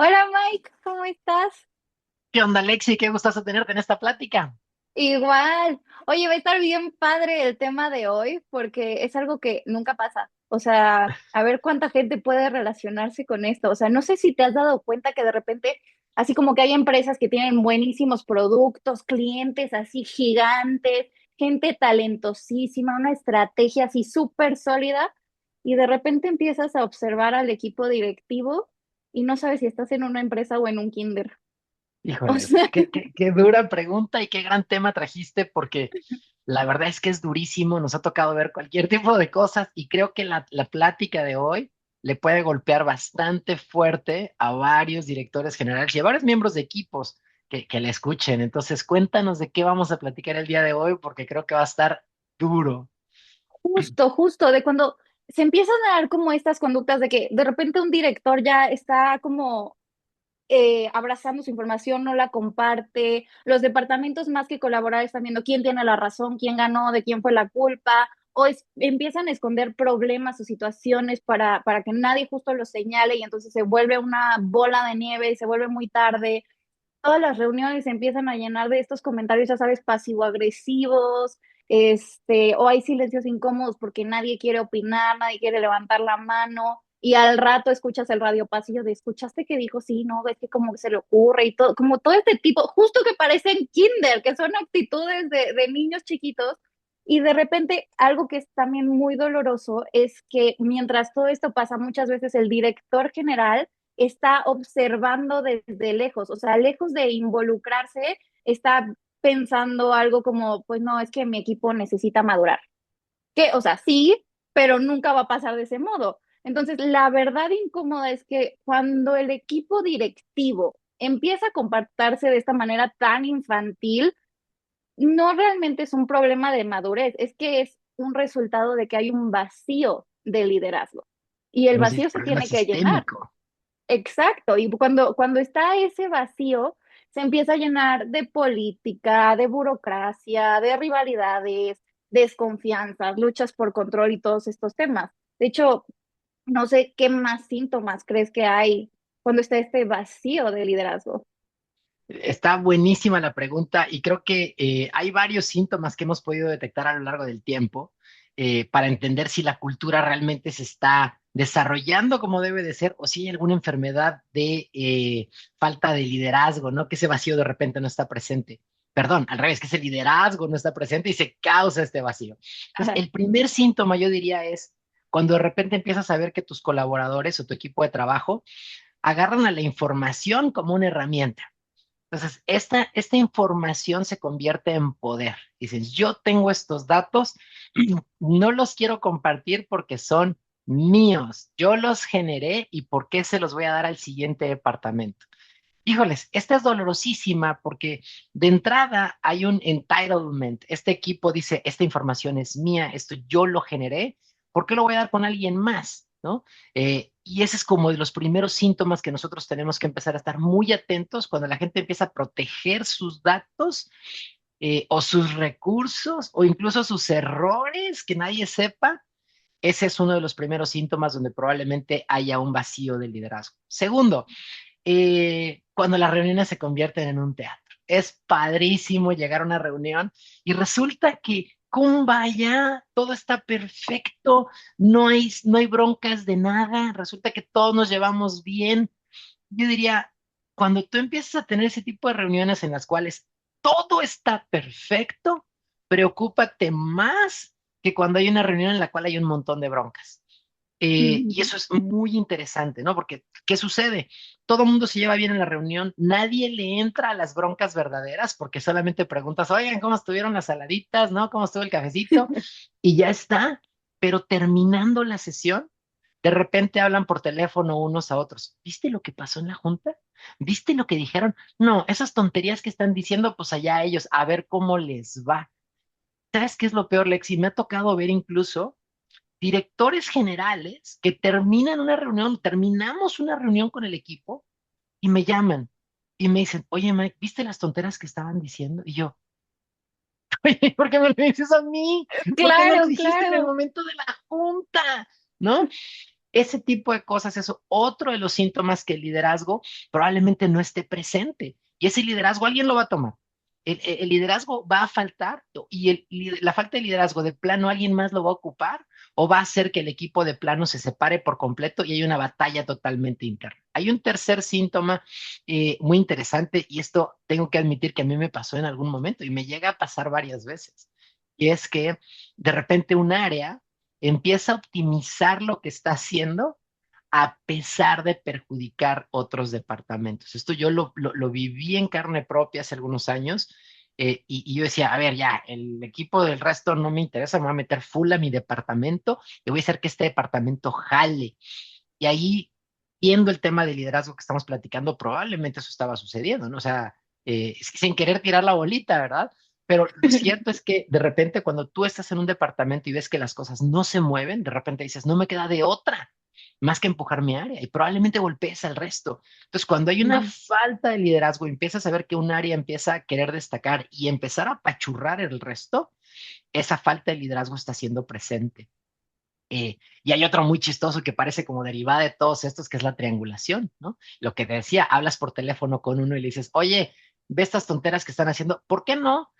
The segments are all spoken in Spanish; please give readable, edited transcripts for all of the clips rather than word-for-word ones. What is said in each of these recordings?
Hola Mike, ¿cómo estás? ¿Qué onda, Lexi? Qué gustazo tenerte en esta plática. Igual. Oye, va a estar bien padre el tema de hoy porque es algo que nunca pasa. O sea, a ver cuánta gente puede relacionarse con esto. O sea, no sé si te has dado cuenta que de repente, así como que hay empresas que tienen buenísimos productos, clientes así gigantes, gente talentosísima, una estrategia así súper sólida, y de repente empiezas a observar al equipo directivo y no sabes si estás en una empresa o en un kinder. O Híjoles, sea, qué dura pregunta y qué gran tema trajiste, porque la verdad es que es durísimo. Nos ha tocado ver cualquier tipo de cosas y creo que la plática de hoy le puede golpear bastante fuerte a varios directores generales y a varios miembros de equipos que le escuchen. Entonces, cuéntanos de qué vamos a platicar el día de hoy, porque creo que va a estar duro. justo, de cuando se empiezan a dar como estas conductas de que de repente un director ya está como abrazando su información, no la comparte, los departamentos más que colaborar están viendo quién tiene la razón, quién ganó, de quién fue la culpa, empiezan a esconder problemas o situaciones para que nadie justo los señale y entonces se vuelve una bola de nieve y se vuelve muy tarde. Todas las reuniones se empiezan a llenar de estos comentarios, ya sabes, pasivo-agresivos, o hay silencios incómodos porque nadie quiere opinar, nadie quiere levantar la mano, y al rato escuchas el radio pasillo de, ¿escuchaste que dijo? Sí, no, ves que como que se le ocurre y todo, como todo este tipo, justo que parecen kinder, que son actitudes de niños chiquitos, y de repente algo que es también muy doloroso es que mientras todo esto pasa, muchas veces el director general está observando desde lejos, o sea, lejos de involucrarse, está pensando algo como, pues no, es que mi equipo necesita madurar. Que, o sea, sí, pero nunca va a pasar de ese modo. Entonces, la verdad incómoda es que cuando el equipo directivo empieza a comportarse de esta manera tan infantil, no realmente es un problema de madurez, es que es un resultado de que hay un vacío de liderazgo y el Vamos a decir, vacío se problema tiene que llenar. sistémico. Exacto, y cuando está ese vacío, se empieza a llenar de política, de burocracia, de rivalidades, desconfianzas, luchas por control y todos estos temas. De hecho, no sé qué más síntomas crees que hay cuando está este vacío de liderazgo. Está buenísima la pregunta y creo que hay varios síntomas que hemos podido detectar a lo largo del tiempo para entender si la cultura realmente se está desarrollando como debe de ser o si hay alguna enfermedad de falta de liderazgo, ¿no? Que ese vacío de repente no está presente. Perdón, al revés, que ese liderazgo no está presente y se causa este vacío. Entonces, Ajá. el primer síntoma yo diría es cuando de repente empiezas a ver que tus colaboradores o tu equipo de trabajo agarran a la información como una herramienta. Entonces, esta información se convierte en poder. Dices, yo tengo estos datos, no los quiero compartir porque son míos. Yo los generé y por qué se los voy a dar al siguiente departamento. Híjoles, esta es dolorosísima porque de entrada hay un entitlement. Este equipo dice, esta información es mía, esto yo lo generé, ¿por qué lo voy a dar con alguien más? ¿No? Y ese es como de los primeros síntomas que nosotros tenemos que empezar a estar muy atentos cuando la gente empieza a proteger sus datos o sus recursos o incluso sus errores, que nadie sepa. Ese es uno de los primeros síntomas donde probablemente haya un vacío de liderazgo. Segundo, cuando las reuniones se convierten en un teatro. Es padrísimo llegar a una reunión y resulta que, ¿cómo vaya? Todo está perfecto, no hay broncas de nada, resulta que todos nos llevamos bien. Yo diría, cuando tú empiezas a tener ese tipo de reuniones en las cuales todo está perfecto, preocúpate más que cuando hay una reunión en la cual hay un montón de broncas. Y Ujú. eso es muy interesante, ¿no? Porque, ¿qué sucede? Todo el mundo se lleva bien en la reunión, nadie le entra a las broncas verdaderas porque solamente preguntas, oigan, ¿cómo estuvieron las saladitas, no? ¿Cómo estuvo el cafecito? Y ya está. Pero terminando la sesión, de repente hablan por teléfono unos a otros. ¿Viste lo que pasó en la junta? ¿Viste lo que dijeron? No, esas tonterías que están diciendo, pues allá ellos, a ver cómo les va. ¿Sabes qué es lo peor, Lexi? Me ha tocado ver incluso directores generales que terminan una reunión, terminamos una reunión con el equipo y me llaman y me dicen, oye, Mike, ¿viste las tonteras que estaban diciendo? Y yo, oye, ¿por qué me lo dices a mí? ¿Por qué no lo Claro, dijiste en el claro. momento de la junta? ¿No? Ese tipo de cosas es otro de los síntomas que el liderazgo probablemente no esté presente. Y ese liderazgo alguien lo va a tomar. El liderazgo va a faltar y la falta de liderazgo de plano alguien más lo va a ocupar o va a hacer que el equipo de plano se separe por completo y hay una batalla totalmente interna. Hay un tercer síntoma muy interesante y esto tengo que admitir que a mí me pasó en algún momento y me llega a pasar varias veces. Y es que de repente un área empieza a optimizar lo que está haciendo a pesar de perjudicar otros departamentos. Esto yo lo viví en carne propia hace algunos años y yo decía, a ver, ya, el equipo del resto no me interesa, me voy a meter full a mi departamento y voy a hacer que este departamento jale. Y ahí, viendo el tema de liderazgo que estamos platicando, probablemente eso estaba sucediendo, ¿no? O sea, sin querer tirar la bolita, ¿verdad? Pero lo cierto es que de repente cuando tú estás en un departamento y ves que las cosas no se mueven, de repente dices, no me queda de otra más que empujar mi área y probablemente golpees al resto. Entonces, cuando hay una Ujú. falta de liderazgo, empiezas a ver que un área empieza a querer destacar y empezar a apachurrar el resto, esa falta de liderazgo está siendo presente. Y hay otro muy chistoso que parece como derivada de todos estos, que es la triangulación, ¿no? Lo que te decía, hablas por teléfono con uno y le dices, oye, ve estas tonteras que están haciendo, ¿por qué no?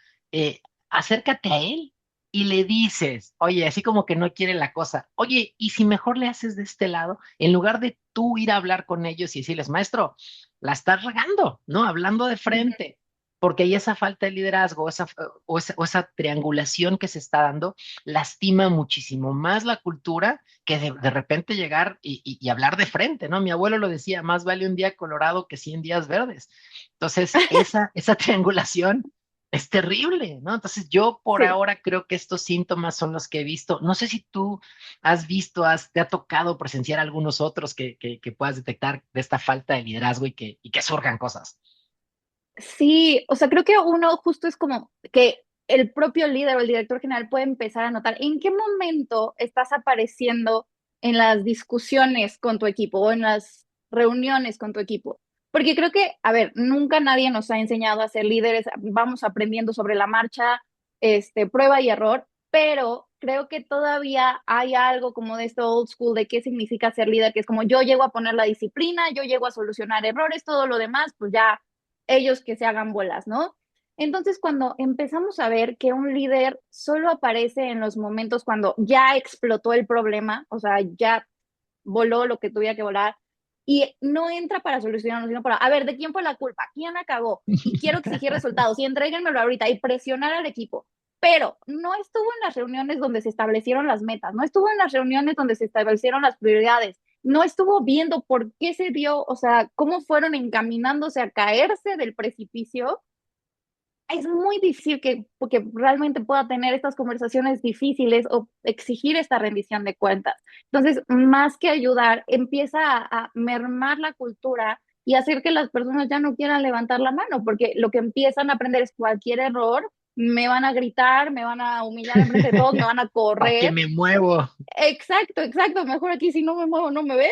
Acércate a él y le dices, oye, así como que no quiere la cosa, oye, ¿y si mejor le haces de este lado, en lugar de tú ir a hablar con ellos y decirles, maestro, la estás regando, ¿no? Hablando de Ujú. frente, porque hay esa falta de liderazgo, esa triangulación que se está dando lastima muchísimo más la cultura que de repente llegar y hablar de frente, ¿no? Mi abuelo lo decía, más vale un día colorado que 100 días verdes. Entonces, esa triangulación es terrible, ¿no? Entonces, yo por Sí. ahora creo que estos síntomas son los que he visto. No sé si tú has visto, te ha tocado presenciar algunos otros que puedas detectar de esta falta de liderazgo y que surjan cosas. Sí, o sea, creo que uno justo es como que el propio líder o el director general puede empezar a notar en qué momento estás apareciendo en las discusiones con tu equipo o en las reuniones con tu equipo. Porque creo que, a ver, nunca nadie nos ha enseñado a ser líderes, vamos aprendiendo sobre la marcha, prueba y error, pero creo que todavía hay algo como de esto old school de qué significa ser líder, que es como yo llego a poner la disciplina, yo llego a solucionar errores, todo lo demás, pues ya ellos que se hagan bolas, ¿no? Entonces, cuando empezamos a ver que un líder solo aparece en los momentos cuando ya explotó el problema, o sea, ya voló lo que tuviera que volar, y no entra para solucionarlo, sino para, a ver, ¿de quién fue la culpa? ¿Quién acabó? Y quiero exigir resultados y entréguenmelo ahorita y presionar al equipo. Pero no estuvo en las reuniones donde se establecieron las metas, no estuvo en las reuniones donde se establecieron las prioridades, no estuvo viendo por qué se dio, o sea, cómo fueron encaminándose a caerse del precipicio. Es muy difícil que realmente pueda tener estas conversaciones difíciles o exigir esta rendición de cuentas. Entonces, más que ayudar, empieza a mermar la cultura y hacer que las personas ya no quieran levantar la mano, porque lo que empiezan a aprender es cualquier error, me van a gritar, me van a humillar enfrente de todos, me van a ¿Para qué correr. me muevo? Exacto, exacto, mejor aquí si no me muevo no me ve.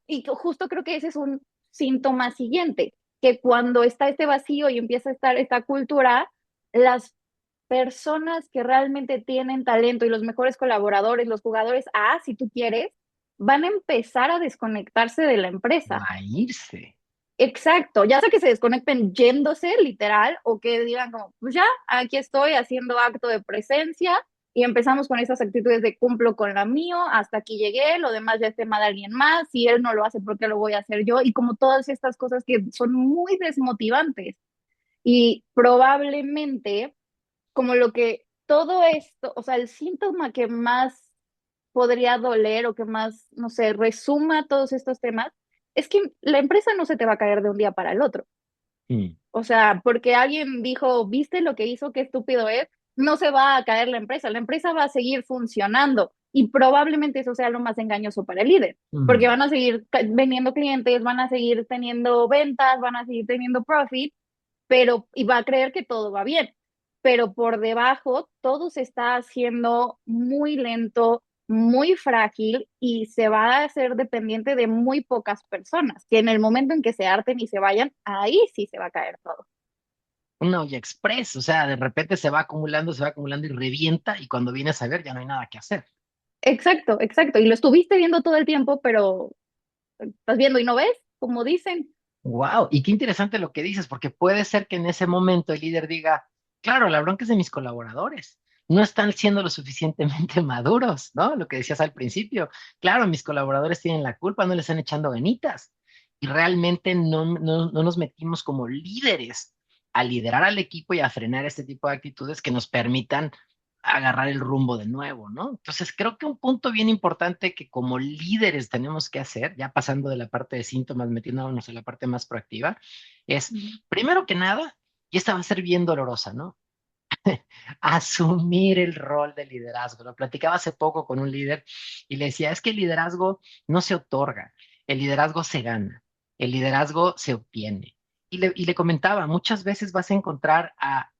Y justo creo que ese es un síntoma siguiente, que cuando está este vacío y empieza a estar esta cultura, las personas que realmente tienen talento y los mejores colaboradores, los jugadores A, si tú quieres, van a empezar a desconectarse de la empresa. Va a irse. Exacto, ya sea que se desconecten yéndose, literal, o que digan como, pues ya, aquí estoy haciendo acto de presencia y empezamos con esas actitudes de cumplo con la mío, hasta aquí llegué, lo demás ya es tema de alguien más, si él no lo hace, ¿por qué lo voy a hacer yo? Y como todas estas cosas que son muy desmotivantes y probablemente como lo que todo esto, o sea, el síntoma que más podría doler o que más, no sé, resuma todos estos temas, es que la empresa no se te va a caer de un día para el otro. Mm. O sea, porque alguien dijo, ¿viste lo que hizo? Qué estúpido es. No se va a caer la empresa va a seguir funcionando y probablemente eso sea lo más engañoso para el líder, porque Mm. van a seguir vendiendo clientes, van a seguir teniendo ventas, van a seguir teniendo profit, pero y va a creer que todo va bien, pero por debajo todo se está haciendo muy lento, muy frágil y se va a hacer dependiente de muy pocas personas, que en el momento en que se harten y se vayan, ahí sí se va a caer todo. Una olla express, o sea, de repente se va acumulando y revienta y cuando vienes a ver ya no hay nada que hacer. Exacto, exacto. Y lo estuviste viendo todo el tiempo, pero estás viendo y no ves, como dicen. Wow, y qué interesante lo que dices, porque puede ser que en ese momento el líder diga, claro, la bronca es de mis colaboradores, no están siendo lo suficientemente maduros, ¿no? Lo que decías al principio, claro, mis colaboradores tienen la culpa, no les están echando ganitas, y realmente no nos metimos como líderes a liderar al equipo y a frenar este tipo de actitudes que nos permitan agarrar el rumbo de nuevo, ¿no? Entonces, creo que un punto bien importante que como líderes tenemos que hacer, ya pasando de la parte de síntomas, metiéndonos en la parte más proactiva, es, Ujú. primero que nada, y esta va a ser bien dolorosa, ¿no? Asumir el rol de liderazgo. Lo platicaba hace poco con un líder y le decía, es que el liderazgo no se otorga, el liderazgo se gana, el liderazgo se obtiene. Y le comentaba, muchas veces vas a encontrar a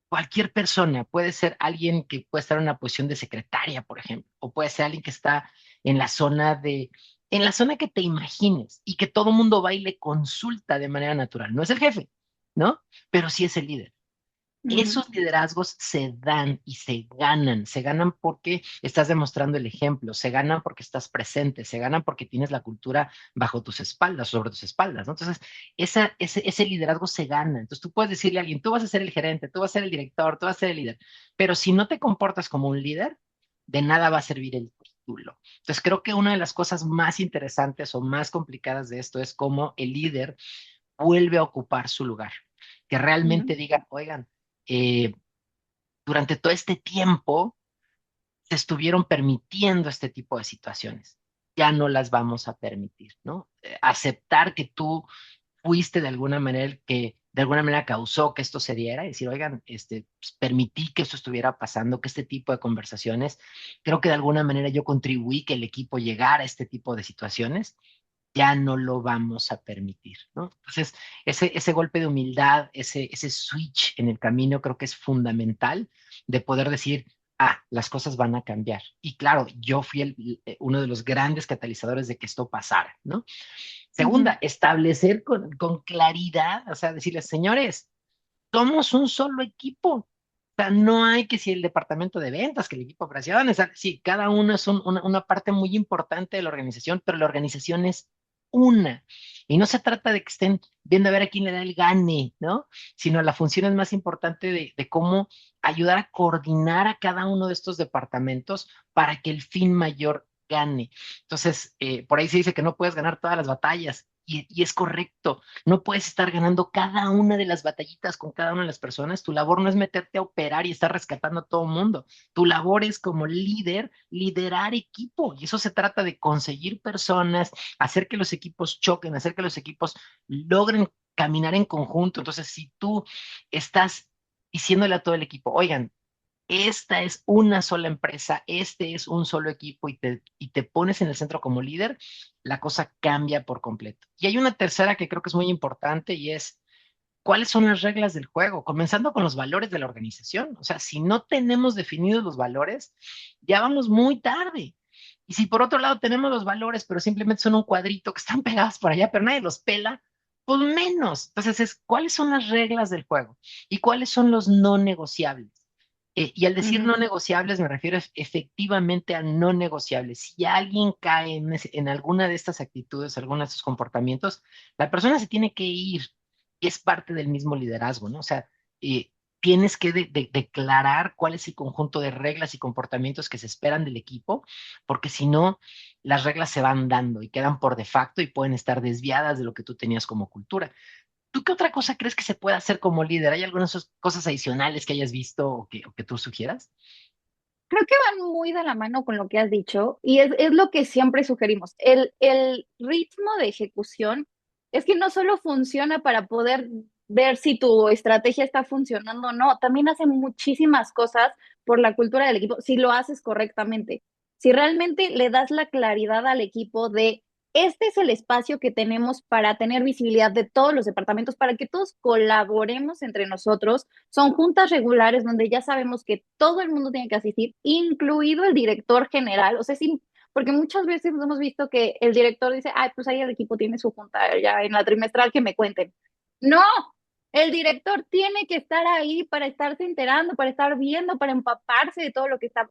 cualquier persona, puede ser alguien que puede estar en una posición de secretaria, por ejemplo, o puede ser alguien que está en la zona en la zona que te imagines y que todo mundo va y le consulta de manera natural. No es el jefe, ¿no? Pero sí es el líder. Ujú. Esos liderazgos se dan y se ganan porque estás demostrando el ejemplo, se ganan porque estás presente, se ganan porque tienes la cultura bajo tus espaldas, sobre tus espaldas, ¿no? Entonces, ese liderazgo se gana. Entonces, tú puedes decirle a alguien, tú vas a ser el gerente, tú vas a ser el director, tú vas a ser el líder, pero si no te comportas como un líder, de nada va a servir el título. Entonces, creo que una de las cosas más interesantes o más complicadas de esto es cómo el líder vuelve a ocupar su lugar, que Ujú. realmente diga, oigan, eh, durante todo este tiempo se estuvieron permitiendo este tipo de situaciones. Ya no las vamos a permitir, ¿no? Aceptar que tú fuiste de alguna manera el que de alguna manera causó que esto se diera y decir, oigan, pues, permití que esto estuviera pasando, que este tipo de conversaciones, creo que de alguna manera yo contribuí que el equipo llegara a este tipo de situaciones, ya no lo vamos a permitir, ¿no? Entonces, ese golpe de humildad, ese switch en el camino creo que es fundamental de poder decir, las cosas van a cambiar. Y claro, yo fui uno de los grandes catalizadores de que esto pasara, ¿no? Ujú. Segunda, establecer con claridad, o sea, decirles, señores, somos un solo equipo. O sea, no hay que si el departamento de ventas, que el equipo de operaciones, sí, cada uno es una parte muy importante de la organización, pero la organización es una. Y no se trata de que estén viendo a ver a quién le da el gane, ¿no? Sino la función es más importante de cómo ayudar a coordinar a cada uno de estos departamentos para que el fin mayor gane. Entonces, por ahí se dice que no puedes ganar todas las batallas. Y es correcto, no puedes estar ganando cada una de las batallitas con cada una de las personas. Tu labor no es meterte a operar y estar rescatando a todo el mundo. Tu labor es como líder, liderar equipo. Y eso se trata de conseguir personas, hacer que los equipos choquen, hacer que los equipos logren caminar en conjunto. Entonces, si tú estás diciéndole a todo el equipo, oigan, esta es una sola empresa, este es un solo equipo y te pones en el centro como líder, la cosa cambia por completo. Y hay una tercera que creo que es muy importante y es, ¿cuáles son las reglas del juego? Comenzando con los valores de la organización. O sea, si no tenemos definidos los valores, ya vamos muy tarde. Y si por otro lado tenemos los valores, pero simplemente son un cuadrito que están pegados por allá, pero nadie los pela, pues menos. Entonces es, ¿cuáles son las reglas del juego? ¿Y cuáles son los no negociables? Y al decir Ujú. no negociables me refiero efectivamente a no negociables. Si alguien cae en alguna de estas actitudes, alguna de estos comportamientos, la persona se tiene que ir y es parte del mismo liderazgo, ¿no? O sea, eh, tienes que declarar cuál es el conjunto de reglas y comportamientos que se esperan del equipo, porque si no, las reglas se van dando y quedan por de facto y pueden estar desviadas de lo que tú tenías como cultura. ¿Tú qué otra cosa crees que se puede hacer como líder? ¿Hay algunas cosas adicionales que hayas visto o que tú sugieras? Creo que van muy de la mano con lo que has dicho y es lo que siempre sugerimos. El ritmo de ejecución es que no solo funciona para poder ver si tu estrategia está funcionando o no, también hace muchísimas cosas por la cultura del equipo si lo haces correctamente. Si realmente le das la claridad al equipo de este es el espacio que tenemos para tener visibilidad de todos los departamentos, para que todos colaboremos entre nosotros. Son juntas regulares donde ya sabemos que todo el mundo tiene que asistir, incluido el director general. O sea, sí, porque muchas veces hemos visto que el director dice, ay, pues ahí el equipo tiene su junta ya en la trimestral que me cuenten. No, El director tiene que estar ahí para estarse enterando, para estar viendo, para empaparse de todo lo que está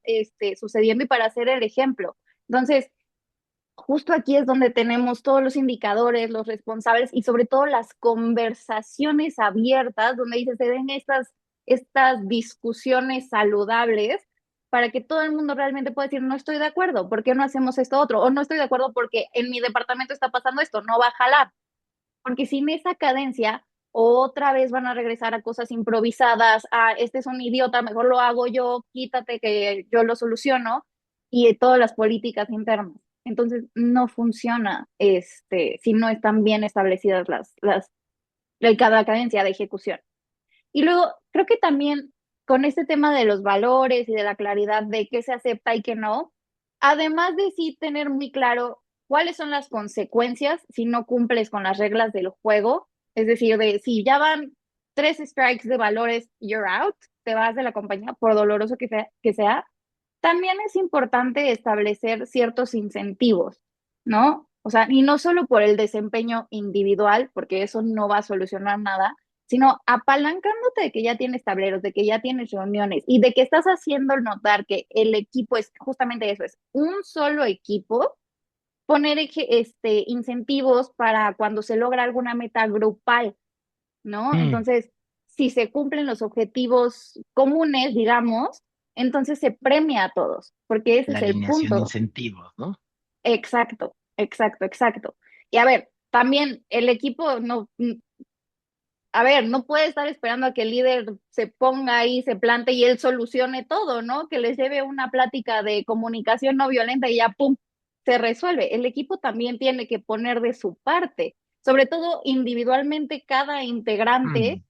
sucediendo y para hacer el ejemplo. Entonces, justo aquí es donde tenemos todos los indicadores, los responsables y sobre todo las conversaciones abiertas, donde dice, se den estas discusiones saludables para que todo el mundo realmente pueda decir, no estoy de acuerdo, ¿por qué no hacemos esto otro? O no estoy de acuerdo porque en mi departamento está pasando esto, no va a jalar. Porque sin esa cadencia, otra vez van a regresar a cosas improvisadas, a este es un idiota, mejor lo hago yo, quítate que yo lo soluciono, y todas las políticas internas. Entonces, no funciona si no están bien establecidas cada cadencia de ejecución. Y luego, creo que también con este tema de los valores y de la claridad de qué se acepta y qué no, además de sí tener muy claro cuáles son las consecuencias si no cumples con las reglas del juego, es decir, de si ya van 3 strikes de valores, you're out, te vas de la compañía, por doloroso que sea, también es importante establecer ciertos incentivos, ¿no? O sea, y no solo por el desempeño individual, porque eso no va a solucionar nada, sino apalancándote de que ya tienes tableros, de que ya tienes reuniones y de que estás haciendo notar que el equipo es justamente eso, es un solo equipo, poner incentivos para cuando se logra alguna meta grupal, ¿no? Mm, Entonces, si se cumplen los objetivos comunes, digamos, entonces se premia a todos, porque ese la es el alineación de punto. incentivos, ¿no? Exacto, exacto, exacto. Y a ver, también el equipo no, a ver, no puede estar esperando a que el líder se ponga ahí, se plante y él solucione todo, ¿no? Que les lleve una plática de comunicación no violenta y ya, ¡pum!, se resuelve. El equipo también tiene que poner de su parte, sobre todo individualmente, cada integrante Mm,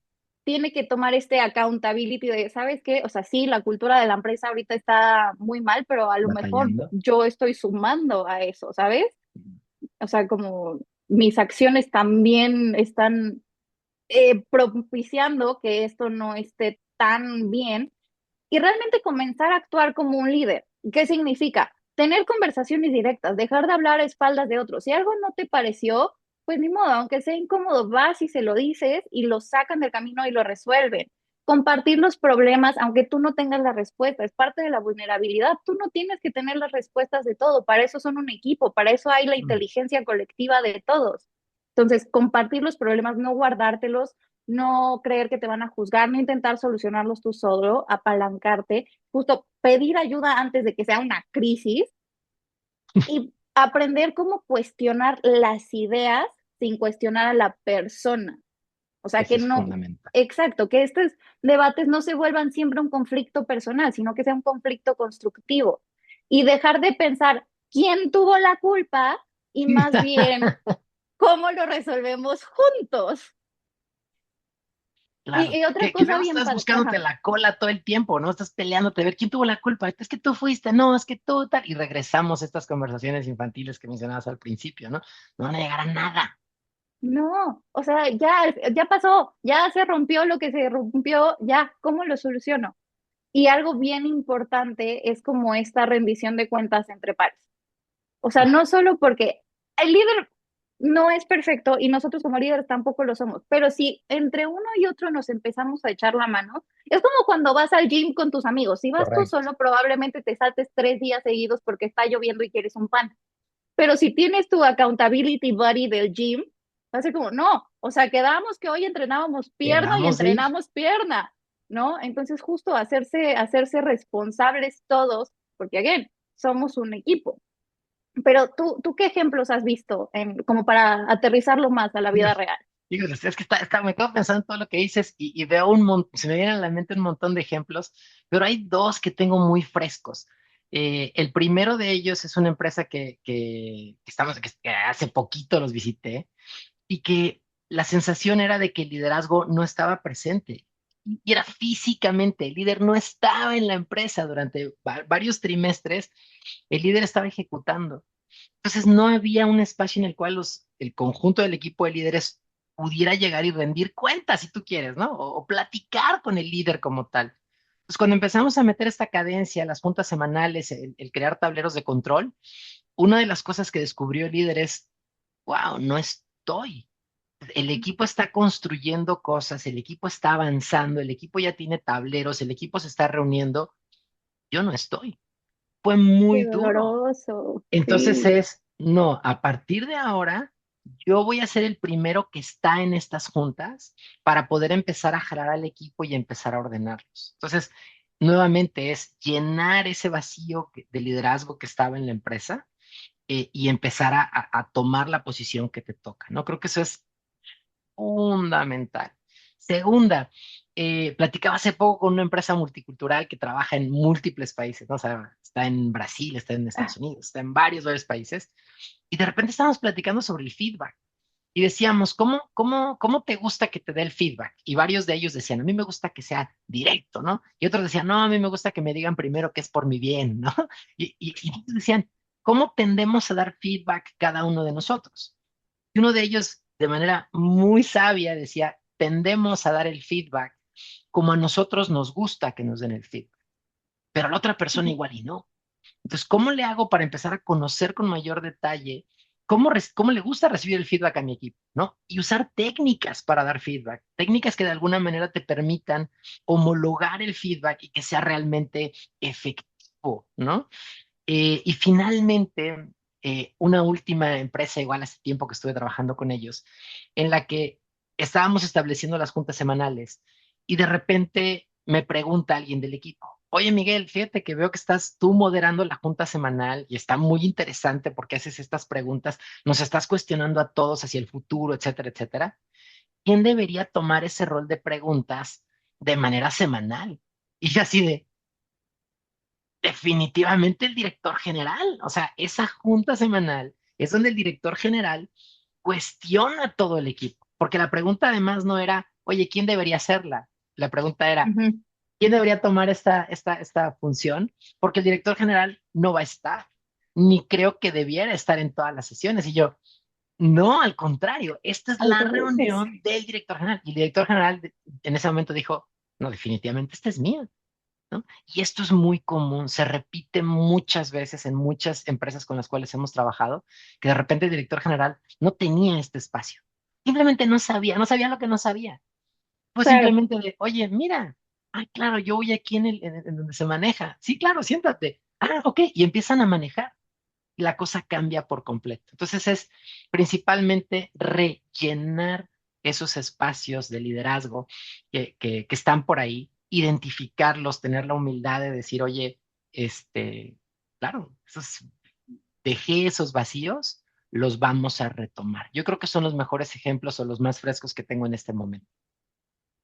tiene que tomar este accountability de, ¿sabes qué? O sea, sí, la cultura de la empresa ahorita está muy mal, pero a lo mejor batallando. yo estoy sumando a eso, ¿sabes? O sea, como mis acciones también están propiciando que esto no esté tan bien y realmente comenzar a actuar como un líder. ¿Qué significa? Tener conversaciones directas, dejar de hablar a espaldas de otros. Si algo no te pareció, pues ni modo, aunque sea incómodo, vas y se lo dices y lo sacan del camino y lo resuelven. Compartir los problemas, aunque tú no tengas la respuesta, es parte de la vulnerabilidad. Tú no tienes que tener las respuestas de todo, para eso son un equipo, para eso hay la Mm, inteligencia colectiva de todos. Entonces, compartir los problemas, no guardártelos, no creer que te van a juzgar, no intentar solucionarlos tú solo, apalancarte, justo pedir ayuda antes de que sea una crisis y aprender cómo cuestionar las ideas sin cuestionar a la persona. O sea, Eso que es no, fundamental. exacto, que estos debates no se vuelvan siempre un conflicto personal, sino que sea un conflicto constructivo. Y dejar de pensar quién tuvo la culpa y más bien cómo lo resolvemos juntos. Claro, Y otra que cosa luego bien estás padre, buscándote ajá. la cola todo el tiempo, ¿no? Estás peleándote a ver quién tuvo la culpa. Es que tú fuiste, no, es que tú tal. Y regresamos a estas conversaciones infantiles que mencionabas al principio, ¿no? No van a llegar a nada. No, o sea, ya pasó, ya se rompió lo que se rompió, ya, ¿cómo lo soluciono? Y algo bien importante es como esta rendición de cuentas entre pares. O sea, Ah, no solo porque el líder no es perfecto y nosotros como líderes tampoco lo somos, pero si entre uno y otro nos empezamos a echar la mano, es como cuando vas al gym con tus amigos. Si vas tú correcto. solo, probablemente te saltes 3 días seguidos porque está lloviendo y quieres un pan. Pero si tienes tu accountability buddy del gym, va a ser como, no, o sea, quedamos que hoy entrenábamos pierna y Quedamos de ir. entrenamos pierna, ¿no? Entonces, justo hacerse responsables todos, porque, again, somos un equipo. Pero tú ¿qué ejemplos has visto como para aterrizarlo más a la vida real? Híjole, es que me quedo pensando en todo lo que dices y veo se me vienen a la mente un montón de ejemplos, pero hay dos que tengo muy frescos. El primero de ellos es una empresa que hace poquito los visité y que la sensación era de que el liderazgo no estaba presente. Y era físicamente, el líder no estaba en la empresa durante varios trimestres, el líder estaba ejecutando. Entonces no había un espacio en el cual el conjunto del equipo de líderes pudiera llegar y rendir cuentas, si tú quieres, ¿no? O platicar con el líder como tal. Pues cuando empezamos a meter esta cadencia, las juntas semanales, el crear tableros de control, una de las cosas que descubrió el líder es, wow, no estoy. El equipo está construyendo cosas, el equipo está avanzando, el equipo ya tiene tableros, el equipo se está reuniendo, yo no estoy. Fue Qué muy duro. doloroso, Entonces sí. es, no, a partir de ahora, yo voy a ser el primero que está en estas juntas para poder empezar a jalar al equipo y empezar a ordenarlos. Entonces, nuevamente es llenar ese vacío de liderazgo que estaba en la empresa, y empezar a tomar la posición que te toca, ¿no? Creo que eso es fundamental. Segunda, platicaba hace poco con una empresa multicultural que trabaja en múltiples países, ¿no? O sea, está en Brasil, está en Ah, Estados Unidos, está en varios países, y de repente estábamos platicando sobre el feedback. Y decíamos, ¿cómo te gusta que te dé el feedback? Y varios de ellos decían, a mí me gusta que sea directo, ¿no? Y otros decían, no, a mí me gusta que me digan primero que es por mi bien, ¿no? Y ellos decían, ¿cómo tendemos a dar feedback cada uno de nosotros? Y uno de ellos, de manera muy sabia, decía, tendemos a dar el feedback como a nosotros nos gusta que nos den el feedback, pero a la otra persona ujú. igual y no. Entonces, ¿cómo le hago para empezar a conocer con mayor detalle cómo le gusta recibir el feedback a mi equipo, ¿no? Y usar técnicas para dar feedback, técnicas que de alguna manera te permitan homologar el feedback y que sea realmente efectivo, ¿no? Y finalmente, una última empresa, igual hace tiempo que estuve trabajando con ellos, en la que estábamos estableciendo las juntas semanales y de repente me pregunta alguien del equipo, oye Miguel, fíjate que veo que estás tú moderando la junta semanal y está muy interesante porque haces estas preguntas, nos estás cuestionando a todos hacia el futuro, etcétera, etcétera. ¿Quién debería tomar ese rol de preguntas de manera semanal? Y yo así de, definitivamente el director general, o sea, esa junta semanal es donde el director general cuestiona a todo el equipo, porque la pregunta además no era, oye, ¿quién debería hacerla? La pregunta era, Ujú. ¿quién debería tomar esta función? Porque el director general no va a estar, ni creo que debiera estar en todas las sesiones. Y yo, no, al contrario, esta es Al la revés. reunión del director general. Y el director general en ese momento dijo, no, definitivamente esta es mía, ¿no? Y esto es muy común, se repite muchas veces en muchas empresas con las cuales hemos trabajado, que de repente el director general no tenía este espacio. Simplemente no sabía lo que no sabía. Pues Claro. simplemente de, oye, mira, ah, claro, yo voy aquí en donde se maneja. Sí, claro, siéntate. Ah, ok, y empiezan a manejar. Y la cosa cambia por completo. Entonces es principalmente rellenar esos espacios de liderazgo que están por ahí, identificarlos, tener la humildad de decir, oye, claro, dejé esos vacíos, los vamos a retomar. Yo creo que son los mejores ejemplos o los más frescos que tengo en este momento.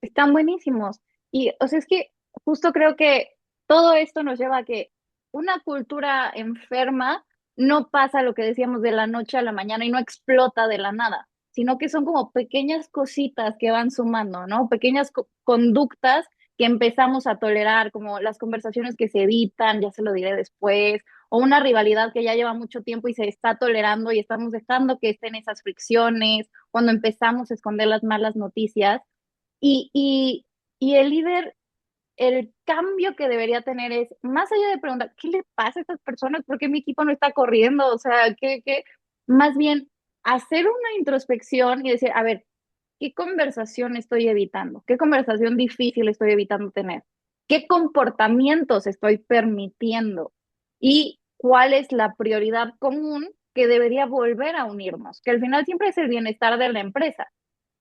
Están buenísimos. Y, o sea, es que justo creo que todo esto nos lleva a que una cultura enferma no pasa lo que decíamos de la noche a la mañana y no explota de la nada, sino que son como pequeñas cositas que van sumando, ¿no? Pequeñas conductas que empezamos a tolerar, como las conversaciones que se evitan, ya se lo diré después, o una rivalidad que ya lleva mucho tiempo y se está tolerando y estamos dejando que estén esas fricciones, cuando empezamos a esconder las malas noticias. Y, y, y el líder, el cambio que debería tener es, más allá de preguntar, ¿qué le pasa a estas personas? ¿Por qué mi equipo no está corriendo? O sea, más bien hacer una introspección y decir, a ver, ¿qué conversación estoy evitando? ¿Qué conversación difícil estoy evitando tener? ¿Qué comportamientos estoy permitiendo? ¿Y cuál es la prioridad común que debería volver a unirnos? Que al final siempre es el bienestar de la empresa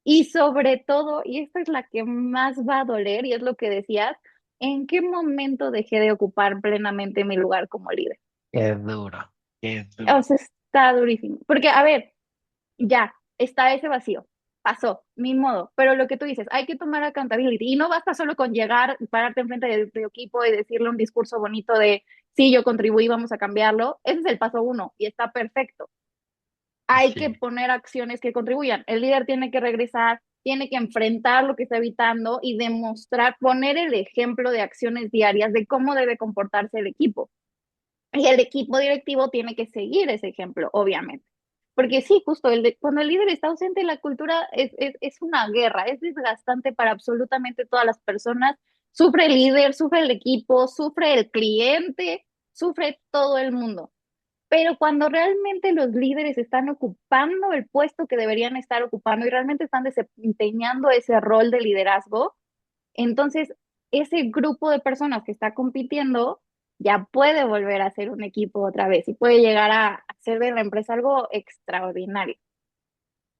y sobre todo, y esta es la que más va a doler, y es lo que decías, ¿en qué momento dejé de ocupar plenamente mi lugar como líder? Qué duro, qué O duro. sea, está durísimo. Porque, a ver, ya, está ese vacío, pasó, ni modo, pero lo que tú dices, hay que tomar accountability, y no basta solo con llegar, pararte enfrente de tu equipo y decirle un discurso bonito de, sí, yo contribuí, vamos a cambiarlo, ese es el paso uno, y está perfecto. Hay que Así. poner acciones que contribuyan. El líder tiene que regresar, tiene que enfrentar lo que está evitando y demostrar, poner el ejemplo de acciones diarias de cómo debe comportarse el equipo. Y el equipo directivo tiene que seguir ese ejemplo, obviamente. Porque sí, justo cuando el líder está ausente, la cultura es una guerra, es desgastante para absolutamente todas las personas. Sufre el líder, sufre el equipo, sufre el cliente, sufre todo el mundo. pero cuando realmente los líderes están ocupando el puesto que deberían estar ocupando y realmente están desempeñando ese rol de liderazgo, entonces ese grupo de personas que está compitiendo ya puede volver a ser un equipo otra vez y puede llegar a hacer de la empresa algo extraordinario.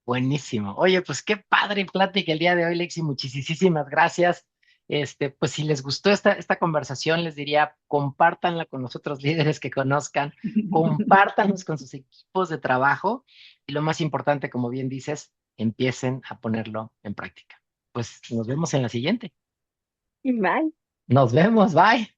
Buenísimo. Oye, pues qué padre plática el día de hoy, Lexi. Muchísimas gracias. Pues si les gustó esta conversación, les diría, compártanla con los otros líderes que conozcan, compártanlos con sus equipos de trabajo y lo más importante, como bien dices, empiecen a ponerlo en práctica. Pues nos vemos en la siguiente. Bye. Nos vemos, bye.